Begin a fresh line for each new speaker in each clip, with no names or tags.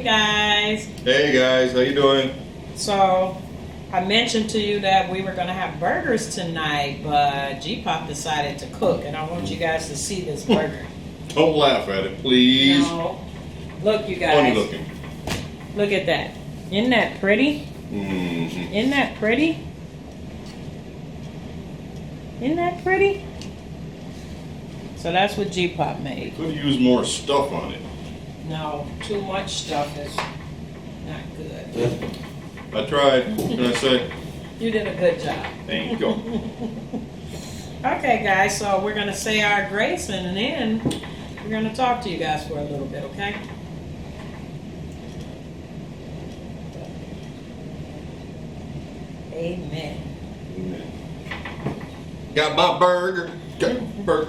guys.
Hey guys, how you doing?
So, I mentioned to you that we were going to have burgers tonight, but G-Pop decided to cook, and I want you guys to see this burger.
Don't laugh at it, please.
No. Look, you guys.
Funny looking.
Look at that. Isn't that pretty?
Mm-hmm.
Isn't that pretty? Isn't that pretty? So that's what G-Pop made.
Could use more stuff on it.
No, too much stuff is not good.
I tried. What can I say?
You did a good job.
Thank you.
Okay, guys, so we're going to say our grace and then we're going to talk to you guys for a little bit, okay? Amen.
Amen. Got my burger. Got my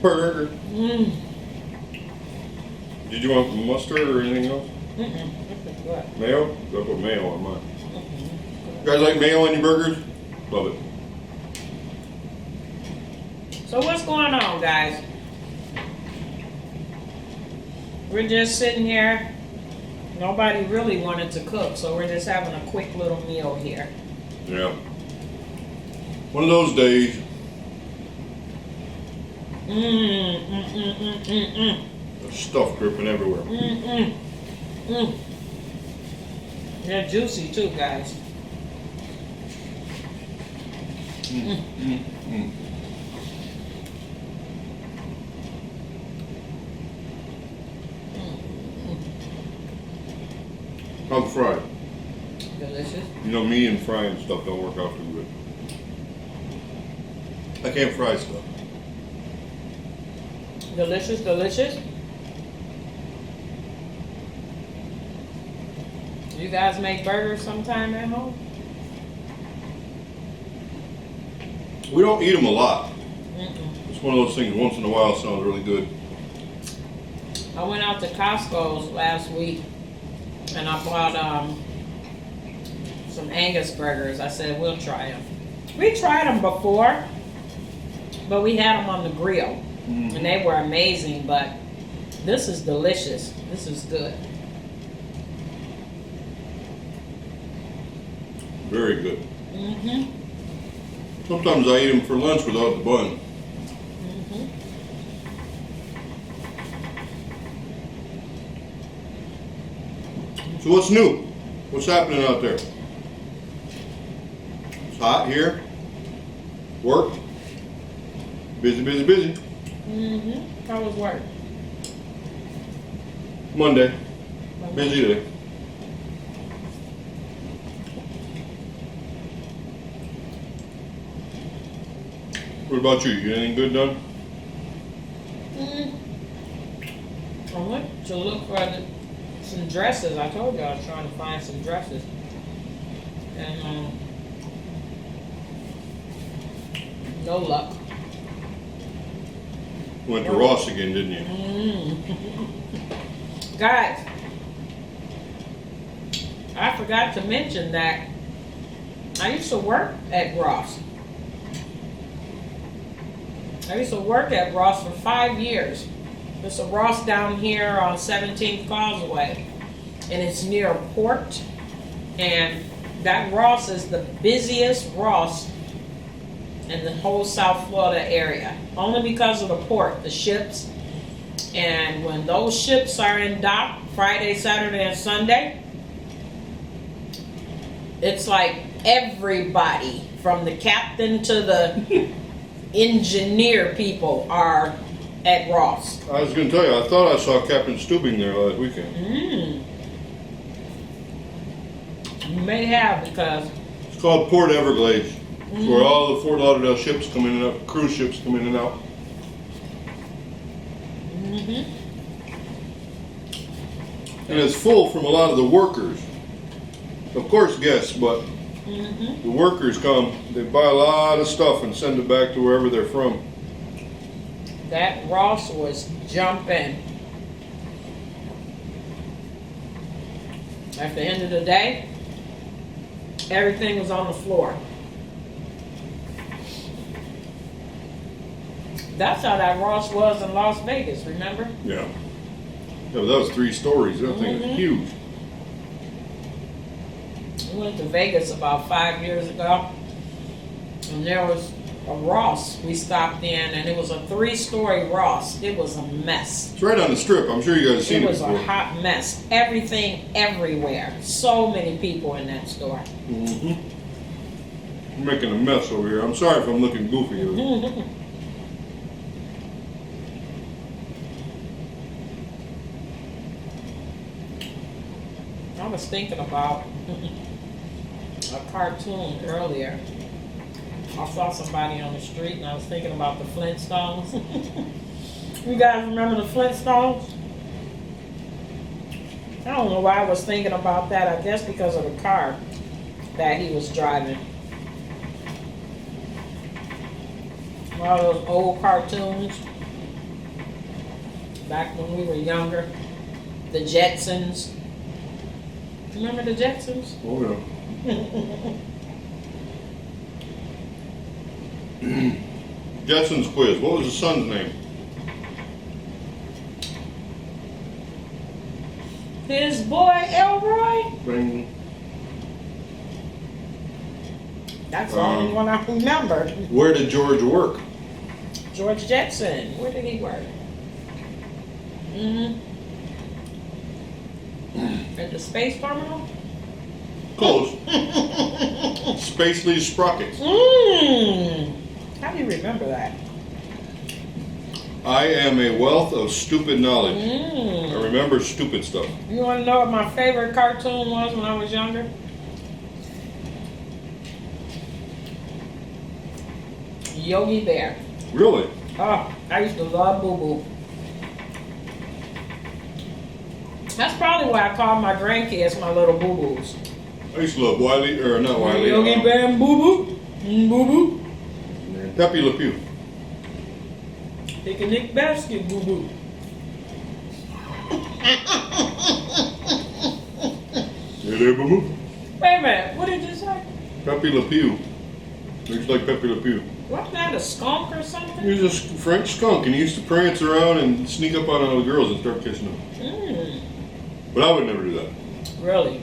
burger.
Mm.
Did you want mustard or anything else?
Mm-mm. What?
Mayo? I put mayo on mine. You guys like mayo on your burgers? Love it.
So what's going on, guys? We're just sitting here. Nobody really wanted to cook, so we're just having a quick little meal here.
Yeah. One of those days. There's stuff dripping everywhere.
They're juicy too, guys.
How's the fry?
Delicious.
You know, me and frying stuff don't work out too good. I can't fry stuff.
Delicious, delicious. You guys make burgers sometime at home?
We don't eat them a lot.
Mm-mm.
It's one of those things, once in a while sounds really good.
I went out to Costco's last week and I bought some Angus burgers. I said, we'll try them. We tried them before, but we had them on the grill. And they were amazing, but this is delicious. This is good.
Very good.
Mm-hmm.
Sometimes I eat them for lunch without the bun.
Mm-hmm.
So what's new? What's happening out there? It's hot here. Work. Busy, busy, busy.
Mm-hmm. How was work?
Monday. Busy today. What about you? You get anything good done?
I went to look for some dresses. I told you I was trying to find some dresses. And no luck.
Went to Ross again, didn't you?
Guys, I forgot to mention that I used to work at Ross. I used to work at Ross for 5 years. There's a Ross down here on 17th Causeway, and it's near a port. And that Ross is the busiest Ross in the whole South Florida area, only because of the port, the ships. And when those ships are in dock Friday, Saturday, and Sunday, it's like everybody from the captain to the engineer people are at Ross.
I was going to tell you, I thought I saw Captain Stubing there last weekend.
You may have, because
It's called Port Everglades. It's where all the Fort Lauderdale ships come in and out, cruise ships come in and out. And it's full from a lot of the workers. Of course, guests, but the workers come, they buy a lot of stuff and send it back to wherever they're from.
that Ross was jumping. At the end of the day, everything was on the floor. That's how that Ross was in Las Vegas, remember?
Yeah. Yeah, but that was 3 stories. That thing is huge.
We went to Vegas about 5 years ago, and there was a Ross we stopped in, and it was a 3-story Ross. It was a mess.
It's right on the strip. I'm sure you guys have seen it
It was
before.
a hot mess. Everything, everywhere. So many people in that store.
Mm-hmm. I'm making a mess over here. I'm sorry if I'm looking goofy.
I was thinking about a cartoon earlier. I saw somebody on the street and I was thinking about the Flintstones. You guys remember the Flintstones? I don't know why I was thinking about that. I guess because of the car that he was driving. All those old cartoons back when we were younger. The Jetsons. Remember the Jetsons?
Oh, yeah. Jetson's quiz. What was the son's name?
His boy Elroy?
Bing.
That's the only one I remember.
Where did George work?
George Jetson. Where did he work? At the space terminal?
Close. Spacely Sprockets.
How do you remember that?
I am a wealth of stupid knowledge. I remember stupid stuff.
You want to know what my favorite cartoon was when I was younger? Yogi Bear.
Really?
Oh, I used to love Boo Boo. That's probably why I call my grandkids my little Boo Boos.
I used to love Wiley, or not Wiley.
Yogi Bear and Boo Boo. Boo Boo.
Pepe Le Pew.
Picnic basket, Boo Boo.
You there, boo boo?
Wait a minute, what did you say?
Pepe Le Pew. Looks like Pepe Le Pew.
Wasn't that a skunk or something?
He was a French skunk, and he used to prance around and sneak up on all the girls and start kissing them. But I would never do that.
Really?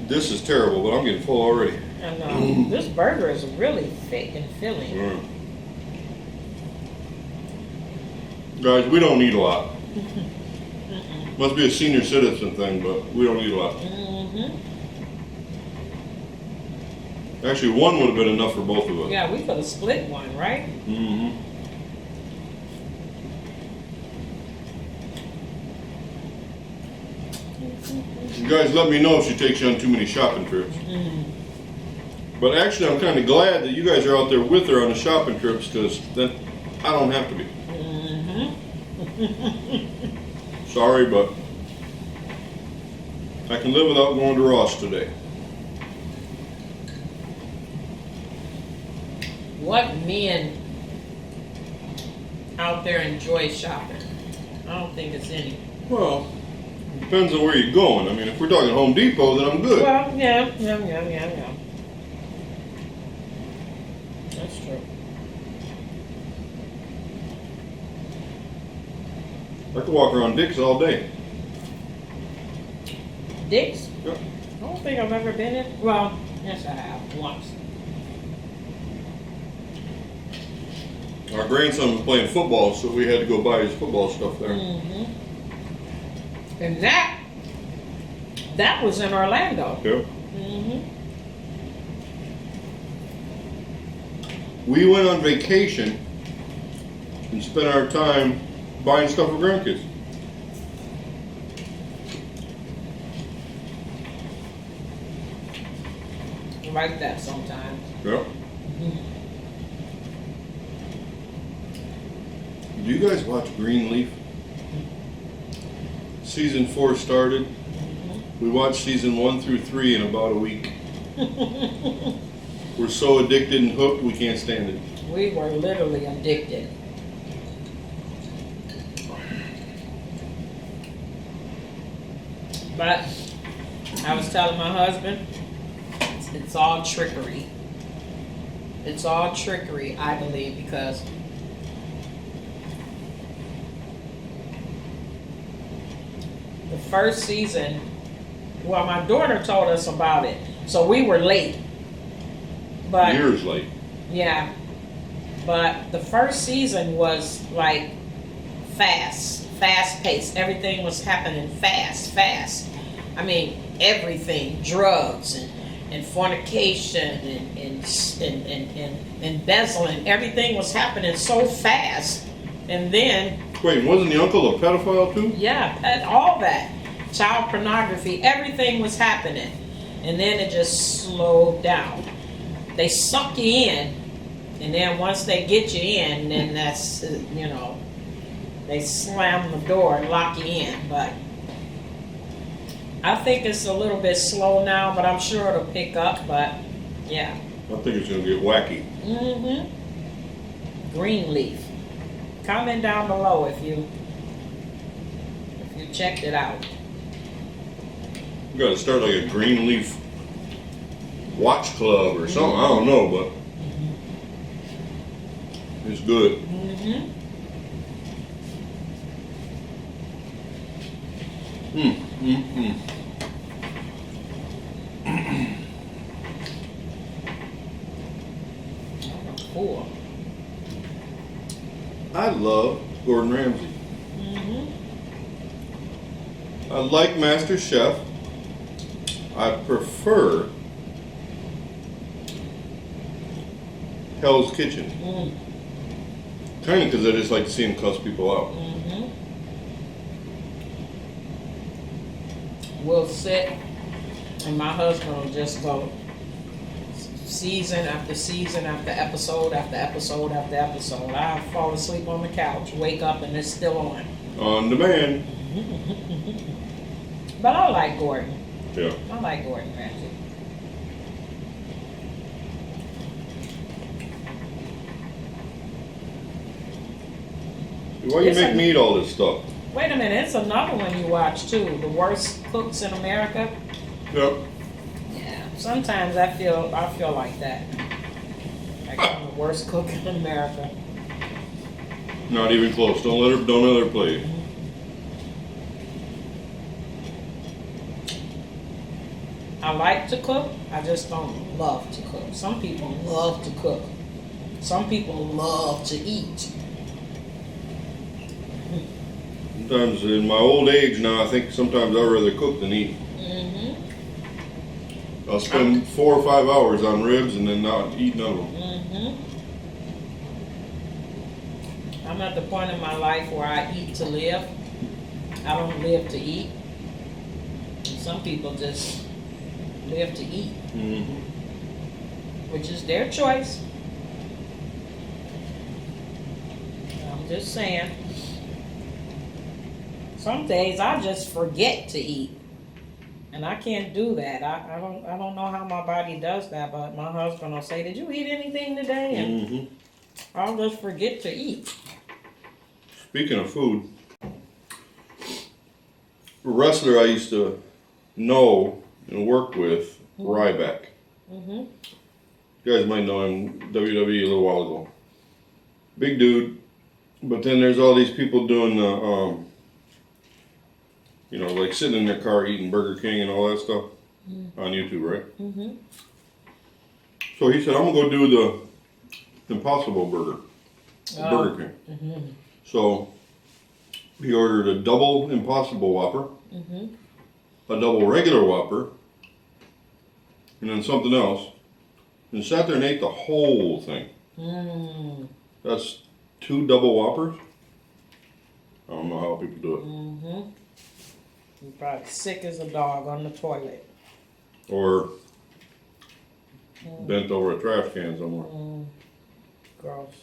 This is terrible, but I'm getting full already.
And this burger is really thick and filling.
Guys, we don't eat a lot. Must be a senior citizen thing, but we don't eat a lot. Actually, one would have been enough for both of us.
Yeah, we could have split one, right?
You guys let me know if she takes you on too many shopping trips. But actually, I'm kind of glad that you guys are out there with her on the shopping trips, because then I don't have to be. Sorry, but I can live without going to Ross today.
What men out there enjoy shopping? I don't think it's any.
Well, it depends on where you're going. I mean, if we're talking Home Depot, then I'm good.
Well, yeah. That's true.
I could walk around Dick's all day.
Dick's?
Yep.
I don't think I've ever been in. Well, yes, I have once.
Our grandson was playing football, so we had to go buy his football stuff there.
And that was in Orlando.
Yep. We went on vacation and spent our time buying stuff for grandkids.
I like that sometimes.
Yep. Do you guys watch Greenleaf? Season 4 started. We watched season 1 through 3 in about a week. We're so addicted and hooked, we can't stand it.
We were literally addicted. But I was telling my husband, it's all trickery. It's all trickery, I believe, because the The first season, well, my daughter told us about it, so we were late. But
Years late.
yeah, but the first season was like fast paced. Everything was happening fast. I mean, everything, drugs and fornication and embezzling. Everything was happening so fast. And then,
Wait, wasn't the uncle a pedophile too?
yeah, all that. Child pornography, everything was happening. And then it just slowed down. They suck you in, and then once they get you in, then that's, they slam the door and lock you in. But I think it's a little bit slow now, but I'm sure it'll pick up. But yeah.
I think it's gonna get wacky.
Greenleaf. Comment down below if you checked it out.
You gotta start like a Greenleaf watch club or something. I don't know, but it's good.
Cool.
I love Gordon Ramsay. I like Master Chef. I prefer Hell's Kitchen. Kind of because I just like to see him cuss people out.
We'll sit, and my husband will just go season after season after episode after episode after episode. I fall asleep on the couch, wake up, and it's still on.
On demand.
But I like Gordon.
Yeah.
I like Gordon Ramsay.
Why you make me eat all this stuff?
Wait a minute, it's another one you watch too. The Worst Cooks in America.
Yep.
Yeah. Sometimes I feel like that. Like I'm the worst cook in America.
Not even close. Don't let her play.
I like to cook. I just don't love to cook. Some people love to cook. Some people love to eat.
Sometimes in my old age now, I think sometimes I'd rather cook than eat. I'll spend 4 or 5 hours on ribs and then not eat none of them.
I'm at the point in my life where I eat to live. I don't live to eat. Some people just live to eat, which is their choice. I'm just saying. Some days I just forget to eat, and I can't do that. I don't know how my body does that, but my husband will say, "Did you eat anything today?" And I'll just forget to eat.
Speaking of food, a wrestler I used to know and work with, Ryback. You guys might know him, WWE a little while ago. Big dude, but then there's all these people doing the, like sitting in their car eating Burger King and all that stuff on YouTube, right? So he said, I'm gonna go do the Impossible Burger, Burger King. So he ordered a double Impossible Whopper, a double regular Whopper, and then something else, and sat there and ate the whole thing. That's 2 double Whoppers. I don't know how people do it.
You're probably sick as a dog on the toilet.
Or bent over a trash can somewhere.
Gross.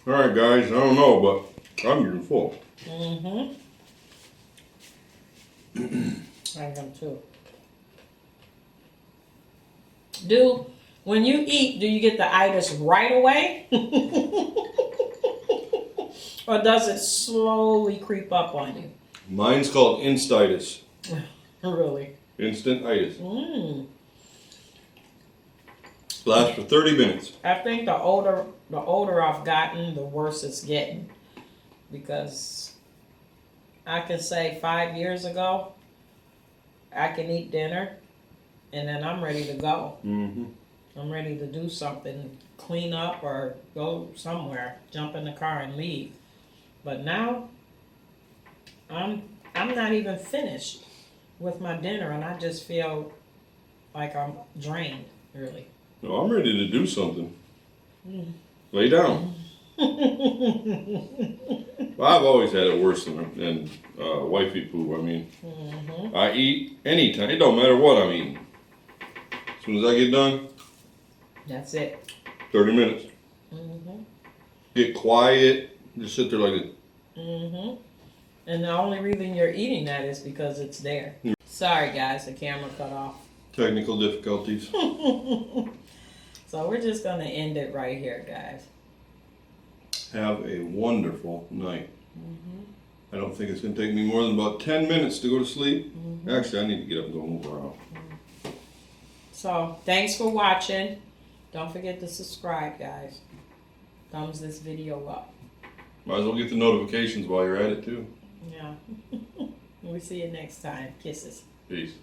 All right, guys. I don't know, but I'm getting full.
I am too. When you eat, do you get the itis right away? Or does it slowly creep up on you?
Mine's called institis.
Really?
Instant-itis. Lasts for 30 minutes.
I think the older I've gotten, the worse it's getting. Because I can say 5 years ago, I can eat dinner and then I'm ready to go.
Mm-hmm.
I'm ready to do something, clean up or go somewhere, jump in the car and leave. But now, I'm not even finished with my dinner and I just feel like I'm drained, really.
No, I'm ready to do something. Lay down. Well, I've always had it worse than wifey poo. I mean, I eat anytime. It don't matter what I'm eating. As soon as I get done,
That's it.
30 minutes. Get quiet. Just sit there like this.
And the only reason you're eating that is because it's there. Sorry guys, the camera cut off.
Technical difficulties.
So we're just going to end it right here, guys.
Have a wonderful night. I don't think it's going to take me more than about 10 minutes to go to sleep. Actually, I need to get up and go move around.
So, thanks for watching. Don't forget to subscribe, guys. Thumbs this video up.
Might as well get the notifications while you're at it, too.
Yeah. We'll see you next time. Kisses.
Peace.